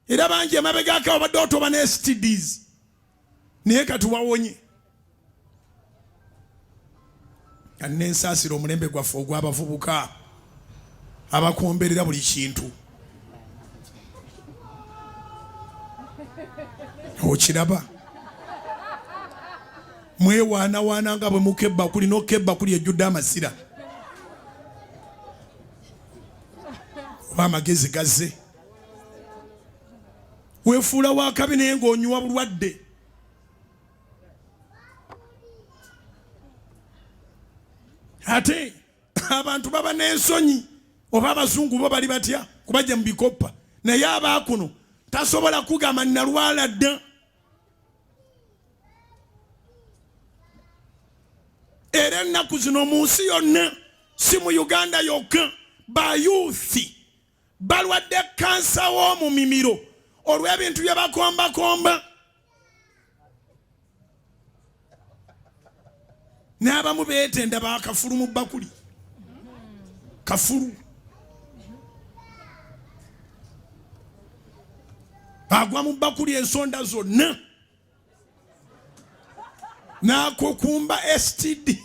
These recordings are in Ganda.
era bangi emabegako obadde otoba ne STDs naye katuwawonye anensaasira omulembe gwaffe ogw'abavubuka abakomberera buli kintu okiraba mwewaana nga bwe muka ebakuli n'okka ebakuli ejjudde amasira oba amagezi gazze weefuula wakabi naye ng'onywa bulwadde ate abantu baba n'ensonyi oba abazungu bo bali batya kubajja mu bikoppa naye abaakuno tasobola kugamba nalwala dda era ennaku zino mu nsi yonna si mu Uganda yokka bayuuthi balwadde kansa w'omumimiro olw'ebintu bye bakombakomba n'abamu beetenda bakafulu mu bakuli kafulu agwa mu bakuli ensonda zonna n'akukumba STD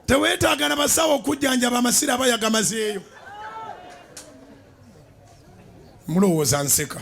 teweetaagana basawo okujjanjaba amasira abayagamazeeyo mulowooza nseka